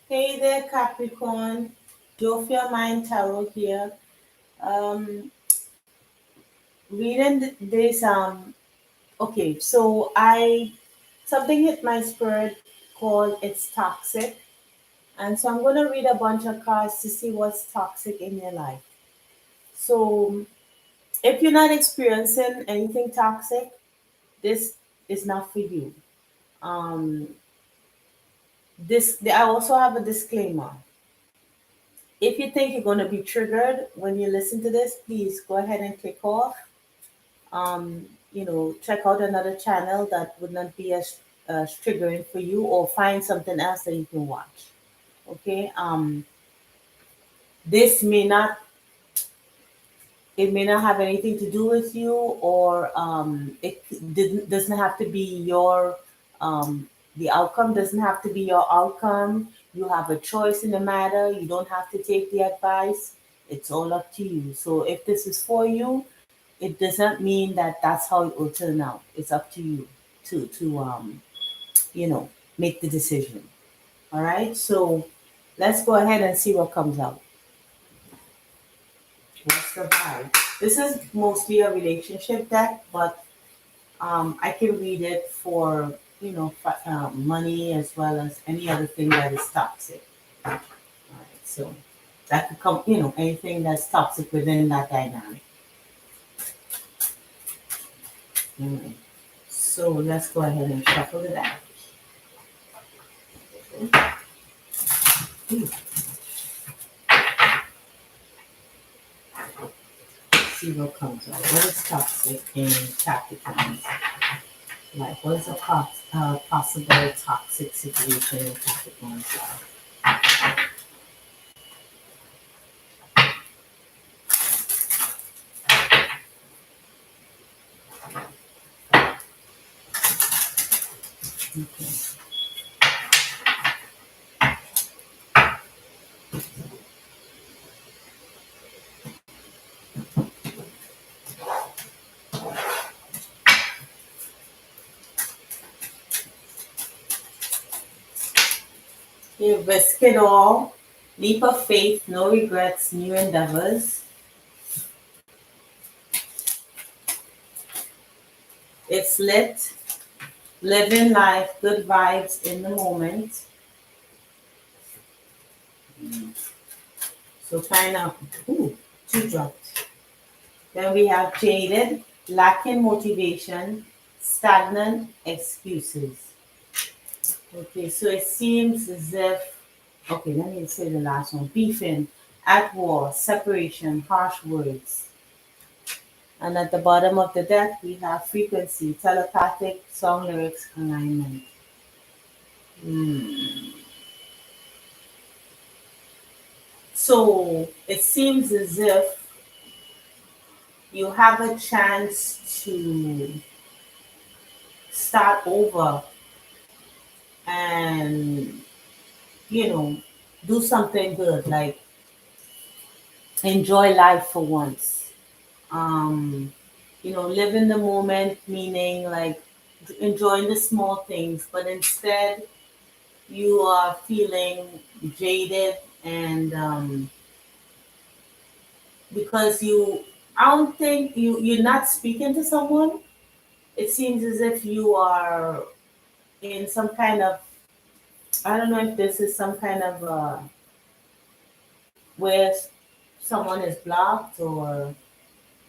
Hey there, Capricorn. Joe of Your Mind Tarot here. Um, reading this. Okay, so I something hit my spirit called "It's Toxic," and so I'm gonna read a bunch of cards to see what's toxic in your life. So if you're not experiencing anything toxic, this is not for you. Um, this I also have a disclaimer. If you think you're going to be triggered when you listen to this, please go ahead and click off. Check out another channel that would not be as triggering for you, or find something else that you can watch. Okay. This may not it may not have anything to do with you, or doesn't have to be your the outcome doesn't have to be your outcome. You have a choice in the matter. You don't have to take the advice. It's all up to you. So if this is for you, it doesn't mean that that's how it will turn out. It's up to you to you know make the decision. All right. So let's go ahead and see what comes out. What's the vibe? This is mostly a relationship deck, but I can read it for money as well as any other thing that is toxic. All right. So that could come, anything that's toxic within that dynamic. All right. So let's go ahead and shuffle it out. Ooh, see what comes out. What is toxic in Capricorn? Like, what is a possible toxic situation in Capricorn's life? Okay. You risk it all, leap of faith, no regrets, new endeavors. It's lit, living life, good vibes in the moment. So kind of, two drops. Then we have jaded, lacking motivation, stagnant excuses. Okay, so it seems as if, okay, let me say the last one. Beefing, at war, separation, harsh words. And at the bottom of the deck, we have frequency, telepathic, song lyrics, alignment. Hmm. So it seems as if you have a chance to start over and, you know, do something good, like enjoy life for once. Um, live in the moment, meaning like enjoying the small things, but instead you are feeling jaded and because I don't think you're not speaking to someone. It seems as if you are in some kind of, I don't know if this is some kind of where someone is blocked, or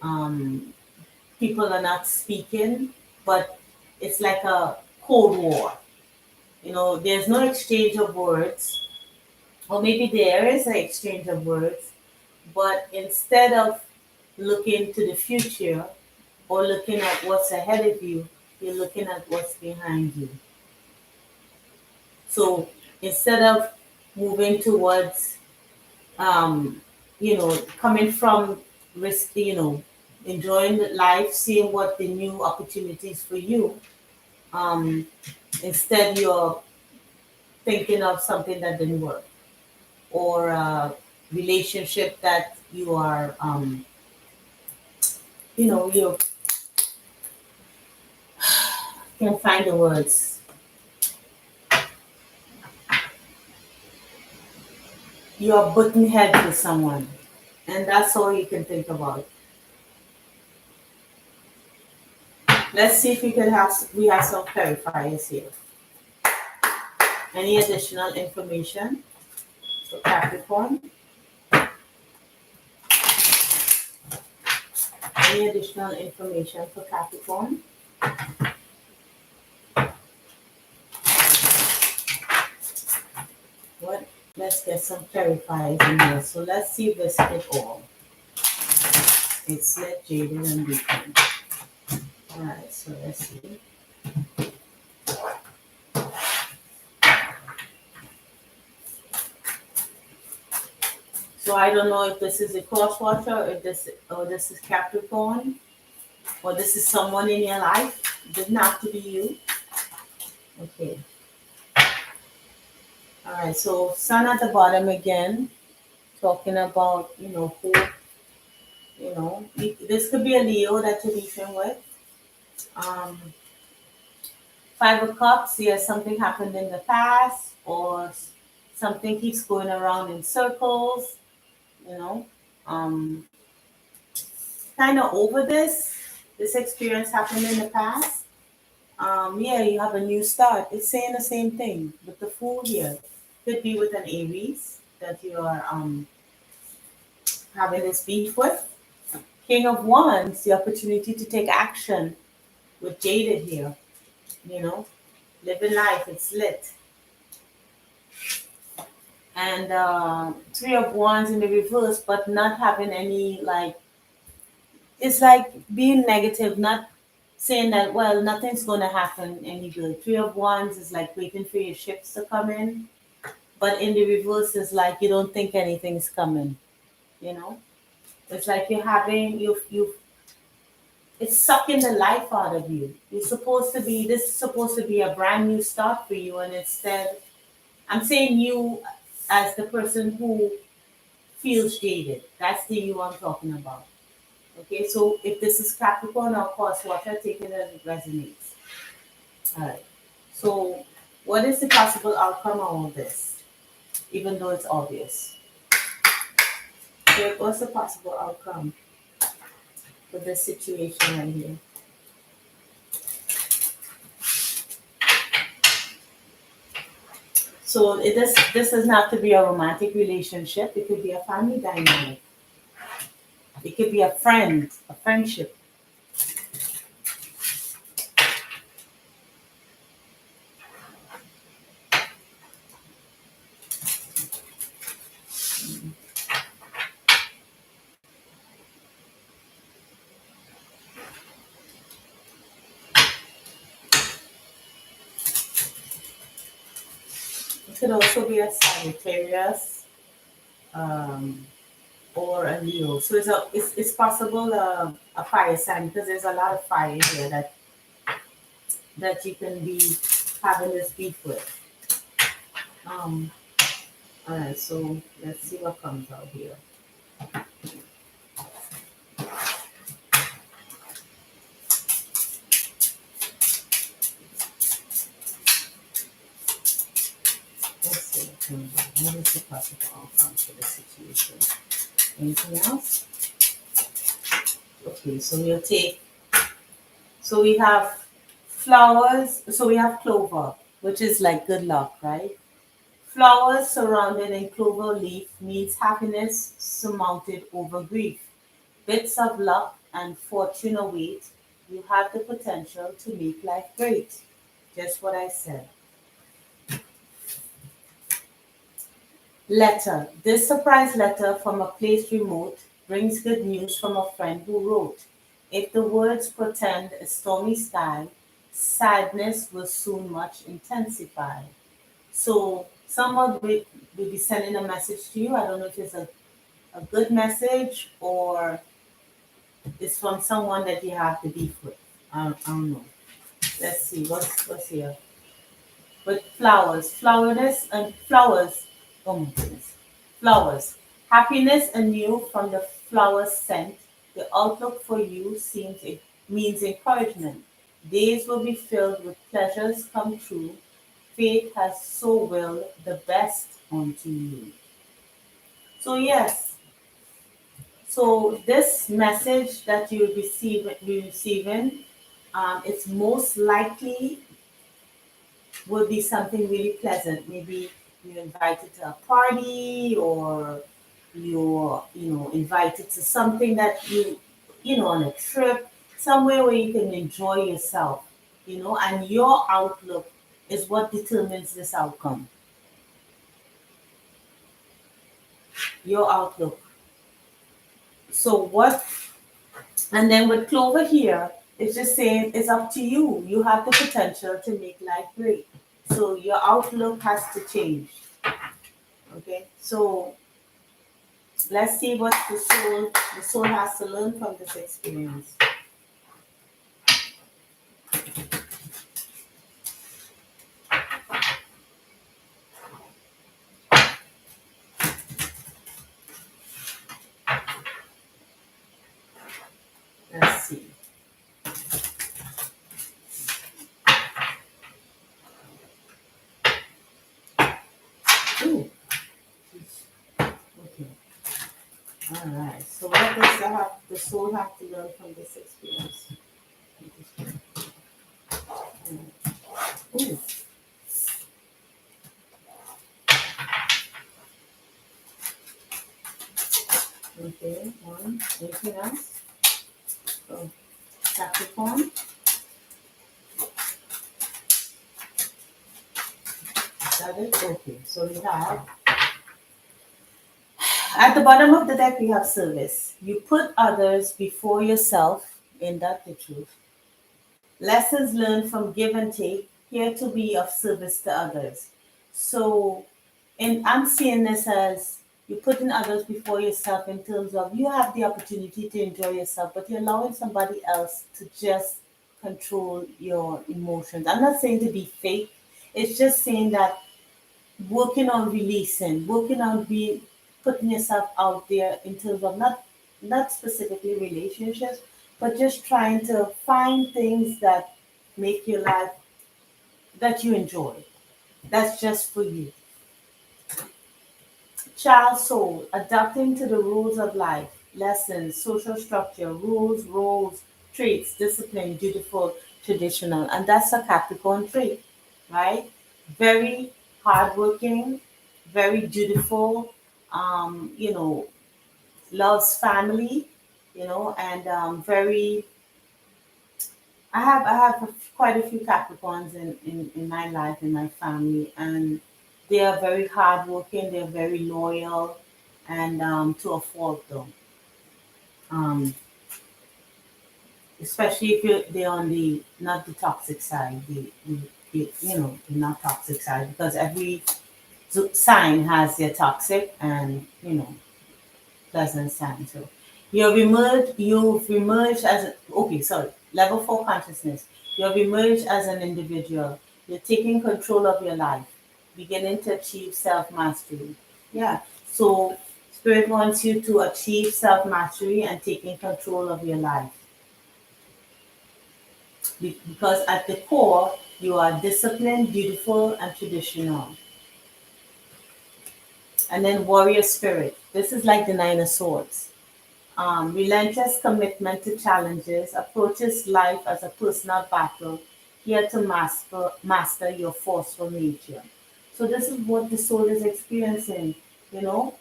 um, people are not speaking, but it's like a cold war. There's no exchange of words, or maybe there is an exchange of words, but instead of looking to the future or looking at what's ahead of you, you're looking at what's behind you. So instead of moving towards, coming from risk, enjoying the life, seeing what the new opportunities for you, um, instead you're thinking of something that didn't work, or a relationship that you are, you can find the words. you're butting heads with someone, and that's all you can think about. Let's see if we have some clarifiers here. Any additional information for Capricorn? Any additional information for Capricorn? What? Let's get some clarifiers in here. So let's see if this fit all. It's lit, jaded, and beacon. Alright, so let's see. So I don't know if this is a crosswatcher, or if this is Capricorn, or this is someone in your life. It doesn't have to be you. Okay. Alright, so sun at the bottom again, talking about, who, this could be a Leo that you're beefing with. Um, Five of Cups, yes, something happened in the past, or something keeps going around in circles, you know. Um, Kind of over this. This experience happened in the past. Yeah, you have a new start. It's saying the same thing with the Fool here. Could be with an Aries that you are having this beef with. King of Wands, the opportunity to take action with Jaded here. You know, living life, it's lit. And Three of Wands in the reverse, but not having any like, it's like being negative, not saying that, well, nothing's going to happen any good. Three of Wands is like waiting for your ships to come in, but in the reverse is like you don't think anything's coming, you know? It's like you're having, it's sucking the life out of you. This is supposed to be a brand new start for you, and instead, I'm saying you as the person who feels jaded. That's the you I'm talking about. Okay, so if this is Capricorn or course water, take it as it resonates. All right. So, what is the possible outcome of all this, even though it's obvious? So, what's the possible outcome for this situation right here? So, this doesn't have to be a romantic relationship. It could be a family dynamic. It could be a friendship. It could also be a Sagittarius, um, or a Leo. So it's possible a fire sign because there's a lot of fire here that you can be having this beef with. Um, all right, so let's see what comes out here. Let's see what comes out. What is the possible outcome for the situation? Anything else? Okay, so we'll take. So we have flowers. So we have clover, which is like good luck, right? Flowers surrounded in clover leaf means happiness surmounted over grief. Bits of luck and fortune await. You have the potential to make life great. Just what I said. Letter. This surprise letter from a place remote brings good news from a friend who wrote. If the words portend a stormy sky, sadness will soon much intensify. So someone will be sending a message to you. I don't know if it's a good message or it's from someone that you have to beef with. I don't know. Let's see what's here. With flowers, flowerness and flowers. Oh my goodness, flowers. Happiness anew from the flowers scent. The outlook for you means encouragement. Days will be filled with pleasures come true. Fate has so willed the best unto you. So yes, so this message that you be receiving, it's most likely will be something really pleasant. Maybe you're invited to a party, or you're invited to something that on a trip, somewhere where you can enjoy yourself, and your outlook is what determines this outcome. Your outlook. So what And then with Clover here, it's just saying it's up to you. You have the potential to make life great. So your outlook has to change. Okay. So let's see what the soul has to learn from this experience. Let's see. Ooh. Okay. All right. So what does the soul have to learn from this experience? Ooh. Okay. One. Anything else? Oh, Capricorn. Is that it? Okay. So we have at the bottom of the deck, we have service. You put others before yourself, in that the truth. Lessons learned from give and take, here to be of service to others. So, and I'm seeing this as you're putting others before yourself in terms of you have the opportunity to enjoy yourself, but you're allowing somebody else to just control your emotions. I'm not saying to be fake, it's just saying that working on releasing, working on being putting yourself out there in terms of not specifically relationships, but just trying to find things that make your life that you enjoy. That's just for you. Child soul, adapting to the rules of life, lessons, social structure, rules, roles, traits, discipline, dutiful, traditional. And that's a Capricorn trait, right? Very hardworking, very dutiful, loves family, and very. I have quite a few Capricorns in my life, in my family, and they are very hardworking. They're very loyal, and to a fault though. Um, Especially if they're on the not the toxic side, the not toxic side, because every sign has their toxic and pleasant sign. So you've emerged as okay, sorry, level 4 consciousness. You have emerged as an individual. You're taking control of your life, beginning to achieve self-mastery. Yeah. So spirit wants you to achieve self-mastery and taking control of your life. Because at the core, you are disciplined, beautiful, and traditional. And then warrior spirit. This is like the Nine of Swords. Relentless commitment to challenges, approaches life as a personal battle, here to master your forceful nature. So this is what the soul is experiencing, you know,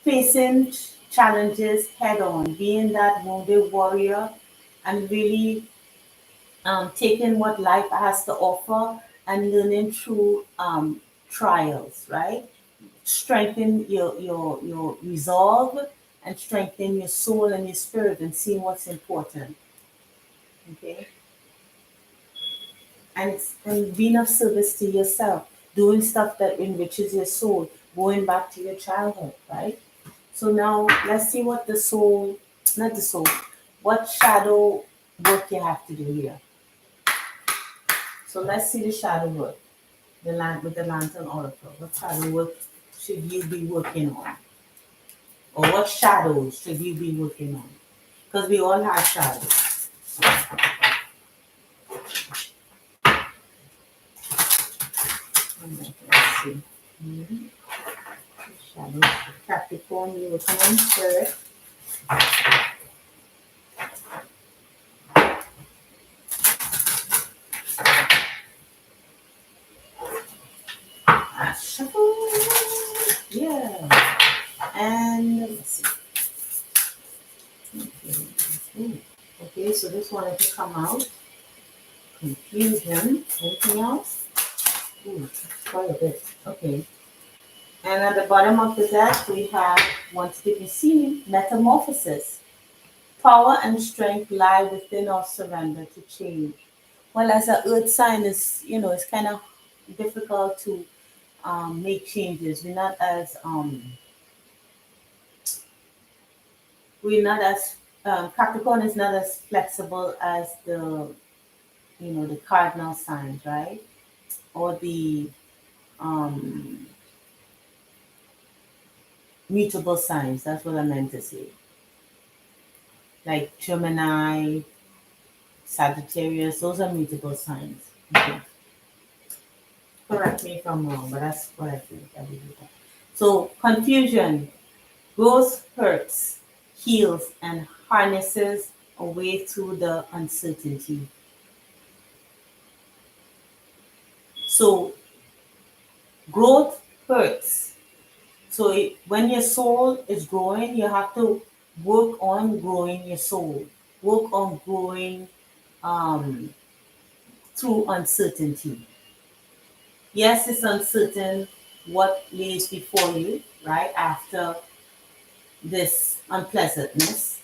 facing challenges head on, being that wounded warrior, and really taking what life has to offer and learning through trials, right? Strengthen your resolve and strengthen your soul and your spirit and seeing what's important. Okay. And being of service to yourself, doing stuff that enriches your soul, going back to your childhood, right? So now let's see what the soul, not the soul, what shadow work you have to do here. So let's see the shadow work. The land with the lantern oracle. What shadow work should you be working on? Or what shadows should you be working on? Because we all have shadows. Let's see. Mhm. Capricorn, you will come in spirit. Shuffle. Yeah. And let's see. Okay. Okay, so this wanted to come out. Confusion. Anything else? Ooh, quite a bit. Okay. And at the bottom of the deck, we have, once to be seen, metamorphosis. Power and strength lie within our surrender to change. Well, as an earth sign, is it's kind of difficult to make changes. We're not as Capricorn is not as flexible as the cardinal signs, right? Or the um, mutable signs. That's what I meant to say. Like Gemini, Sagittarius, those are mutable signs. Okay. Correct me if I'm wrong, but that's what I think. I believe that. So confusion, growth hurts, heals, and harnesses a way through the uncertainty. So growth hurts. So when your soul is growing, you have to work on growing your soul. Work on growing um, through uncertainty. Yes, it's uncertain what lays before you, right, after this unpleasantness.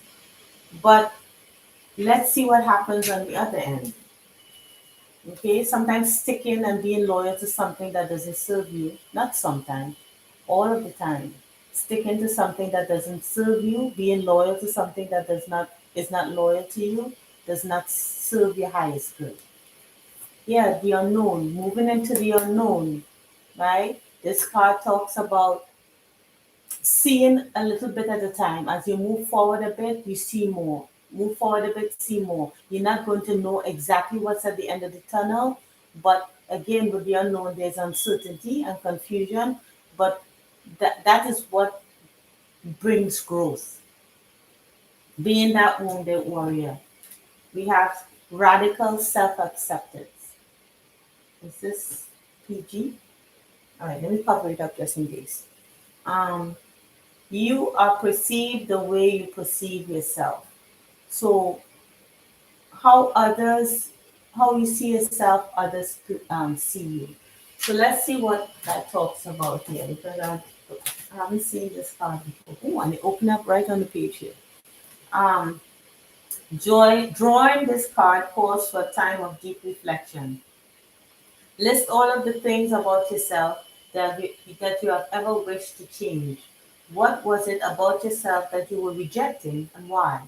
But let's see what happens on the other end. Okay, sometimes sticking and being loyal to something that doesn't serve you, not sometimes, all of the time. Sticking to something that doesn't serve you, being loyal to something that does not is not loyal to you, does not serve your highest good. Yeah, the unknown, moving into the unknown, right? This card talks about seeing a little bit at a time. As you move forward a bit, you see more. Move forward a bit, see more. You're not going to know exactly what's at the end of the tunnel, but again, with the unknown, there's uncertainty and confusion. But that is what brings growth. Being that wounded warrior, we have radical self acceptance. Is this PG? All right, let me cover it up just in case. Um, you are perceived the way you perceive yourself. So how others, how you see yourself, others see you. So let's see what that talks about here because I haven't seen this card before. Oh, and it opened up right on the page here. Um, drawing this card calls for a time of deep reflection. List all of the things about yourself that you have ever wished to change. What was it about yourself that you were rejecting and why?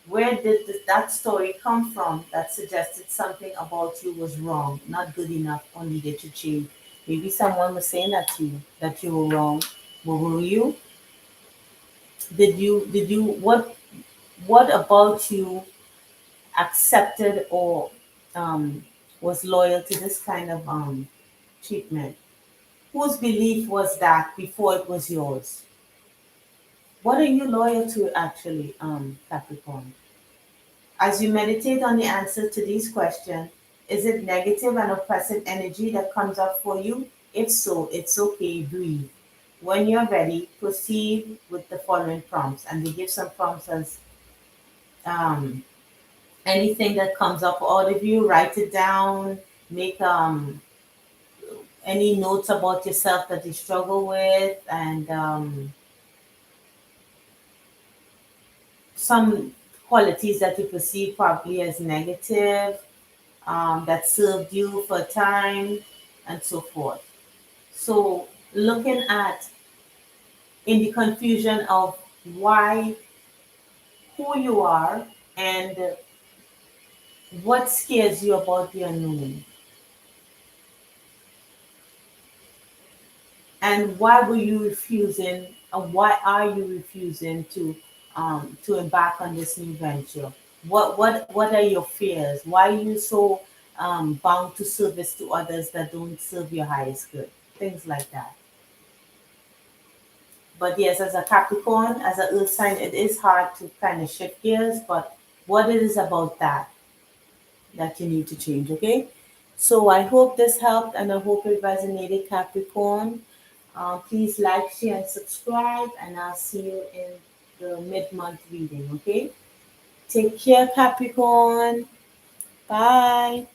Where did that story come from that suggested something about you was wrong, not good enough, or needed to change? Maybe someone was saying that to you, that you were wrong. But were you? What about you accepted or um, was loyal to this kind of treatment? Whose belief was that before it was yours? What are you loyal to actually, Capricorn? As you meditate on the answer to these questions, is it negative and oppressive energy that comes up for you? If so, it's okay, breathe. When you're ready, proceed with the following prompts. And they give some prompts as um, anything that comes up for all of you, write it down, make any notes about yourself that you struggle with, and some qualities that you perceive probably as negative, that served you for a time, and so forth. So, looking at in the confusion of why, who you are, and what scares you about the unknown, and why were you refusing, and why are you refusing to embark on this new venture? What are your fears? Why are you so bound to service to others that don't serve your highest good? Things like that. But yes, as a Capricorn, as an earth sign, it is hard to kind of shift gears. But what it is about that you need to change, okay? So I hope this helped and I hope it resonated, Capricorn. Please like, share, and subscribe, and I'll see you in the mid-month reading, okay? Take care, Capricorn. Bye.